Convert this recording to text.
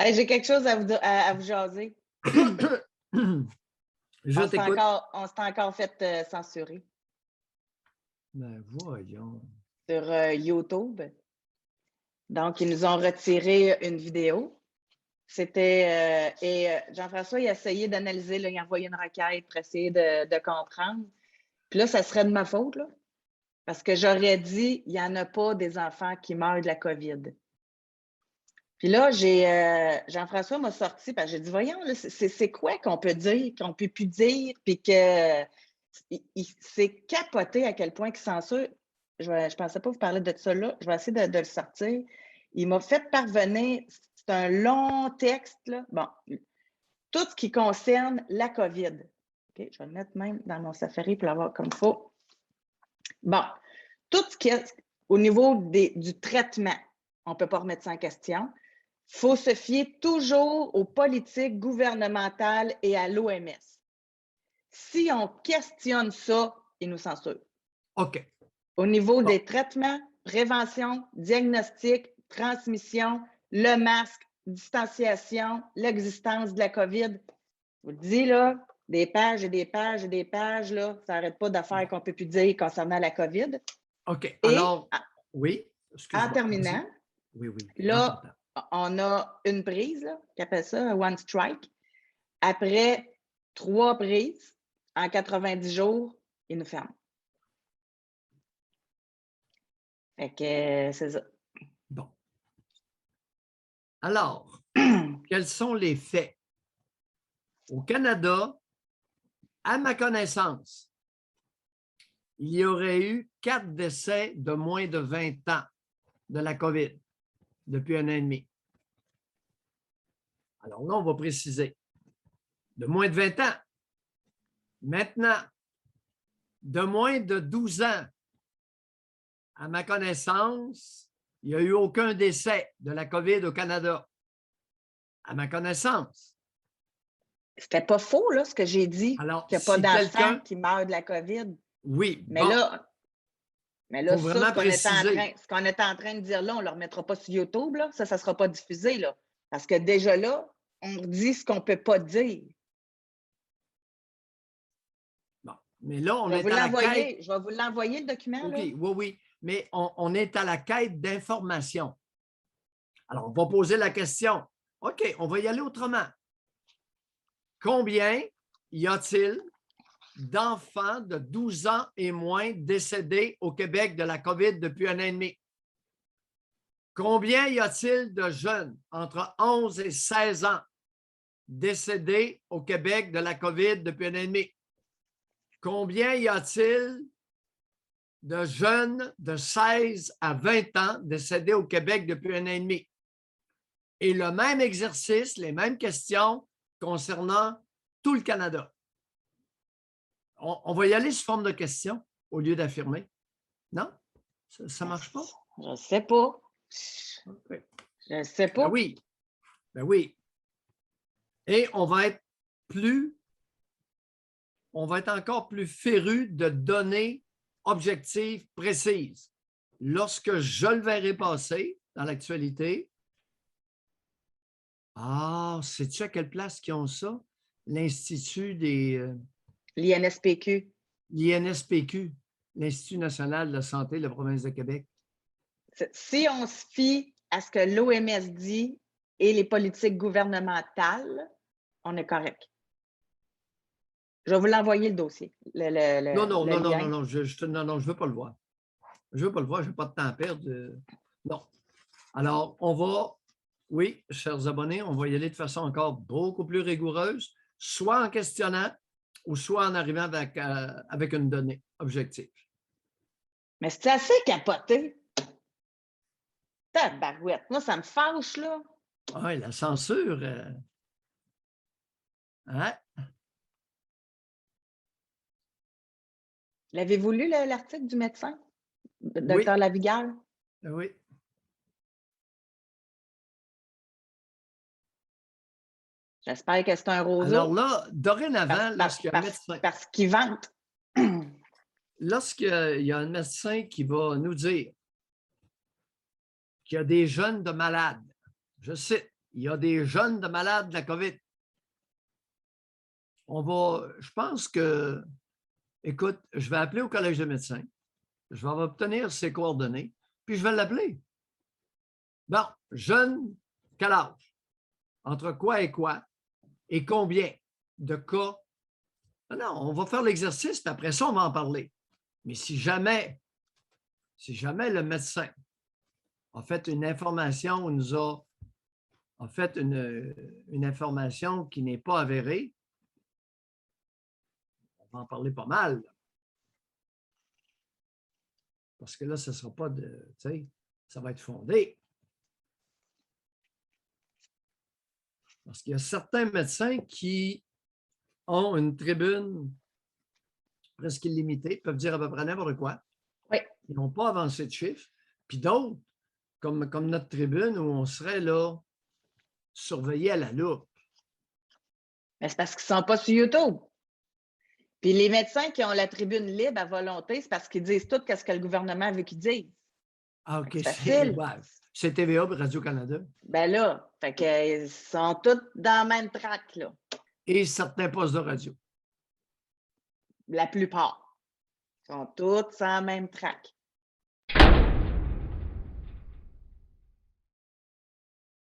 Hey, j'ai quelque chose à vous jaser. Je t'écoute. On s'est encore fait censurer Ben voyons. sur YouTube. Donc, ils nous ont retiré une vidéo. Jean-François, il a essayé d'analyser, il a envoyé une requête pour essayer de comprendre. Puis là, ça serait de ma faute, là, parce que j'aurais dit, il n'y en a pas des enfants qui meurent de la COVID. Puis là, Jean-François m'a sorti, parce que j'ai dit, voyons, là, c'est quoi qu'on peut dire, qu'on ne peut plus dire, puis que il s'est capoté à quel point il censure. Je ne pensais pas vous parler de ça là. Je vais essayer de le sortir. Il m'a fait parvenir, c'est un long texte, là. Bon, tout ce qui concerne la COVID. OK, je vais le mettre même dans mon Safari pour l'avoir comme il faut. Bon, tout ce qui est au niveau du traitement, on ne peut pas remettre ça en question. Il faut se fier toujours aux politiques gouvernementales et à l'OMS. Si on questionne ça, ils nous censurent. OK. Au niveau des traitements, prévention, diagnostic, transmission, le masque, distanciation, l'existence de la COVID, je vous le dis, là, des pages et des pages et des pages, là, ça n'arrête pas d'affaires qu'on ne peut plus dire concernant la COVID. OK. Et alors, oui, excuse-moi. En terminant, oui, là, on a une prise, là, qui appelle ça one strike. Après 3 prises, en 90 jours, ils nous ferment. Fait que c'est ça. Bon. Alors, quels sont les faits? Au Canada, à ma connaissance, il y aurait eu 4 décès de moins de 20 ans de la COVID depuis 1 an et demi. Alors là, on va préciser. De moins de 20 ans. Maintenant, de moins de 12 ans, à ma connaissance, il n'y a eu aucun décès de la COVID au Canada. À ma connaissance. C'était pas faux, là, ce que j'ai dit, qu'il n'y a pas d'enfants qui meurent de la COVID. Oui, mais bon. là, ça, ce qu'on est en train de dire là, on ne le remettra pas sur YouTube, là. Ça ne sera pas diffusé, là. Parce que déjà là, on dit ce qu'on ne peut pas dire. Bon, mais là, on est à la quête. Je vais vous l'envoyer, le document. OK, là. oui, mais on est à la quête d'informations. Alors, on va poser la question. OK, on va y aller autrement. Combien y a-t-il d'enfants de 12 ans et moins décédés au Québec de la COVID depuis 1 an et demi? Combien y a-t-il de jeunes entre 11 et 16 ans décédés au Québec de la COVID depuis 1 an et demi? Combien y a-t-il de jeunes de 16 à 20 ans décédés au Québec depuis 1 an et demi? Et le même exercice, les mêmes questions concernant tout le Canada. On va y aller sous forme de questions au lieu d'affirmer. Non? Ça ne marche pas? Je ne sais pas. Okay. Je ne sais pas. Ben oui. Et on va être encore plus féru de données objectives précises. Lorsque je le verrai passer dans l'actualité, sais-tu à quelle place qu'ils ont ça? L'Institut des... L'INSPQ. L'INSPQ, l'Institut national de la santé de la province de Québec. Si on se fie à ce que l'OMS dit et les politiques gouvernementales, on est correct. Je vais vous l'envoyer, le dossier. Non, je ne veux pas le voir. Je ne veux pas le voir, je n'ai pas de temps à perdre. Non. Alors, oui, chers abonnés, on va y aller de façon encore beaucoup plus rigoureuse, soit en questionnant ou soit en arrivant avec une donnée objective. Mais c'est assez capoté. Tabarouette. Moi, ça me fâche, là. Oui, la censure. Hein? L'avez-vous lu, l'article du médecin, Dr. Lavigueur? Oui. J'espère que c'est un roseau. Alors là, dorénavant, parce qu'il vante. Lorsqu'il y a un médecin qui va nous dire qu'il y a des jeunes de malades, je cite, il y a des jeunes de malades de la COVID. Je pense que, écoute, je vais appeler au Collège de médecins, je vais obtenir ses coordonnées, puis je vais l'appeler. Bon, jeune, quel âge? Entre quoi et combien de cas? Non, on va faire l'exercice, puis après ça, on va en parler. Mais si jamais le médecin a fait une information ou nous a fait une information qui n'est pas avérée, on va en parler pas mal. Parce que là, ce ne sera pas de, tu sais, ça va être fondé. Parce qu'il y a certains médecins qui ont une tribune presque illimitée, peuvent dire à peu près n'importe quoi. Oui. Ils n'ont pas avancé de chiffres. Puis d'autres, comme notre tribune, où on serait là, surveillé à la loupe. Mais c'est parce qu'ils ne sont pas sur YouTube. Puis les médecins qui ont la tribune libre à volonté, c'est parce qu'ils disent tout ce que le gouvernement veut qu'ils disent. Ah, OK. C'est facile. C'est TVA et Radio-Canada. Ben là, fait que, ils sont tous dans le même track, là. Et certains postes de radio. La plupart. Ils sont tous sur le même track.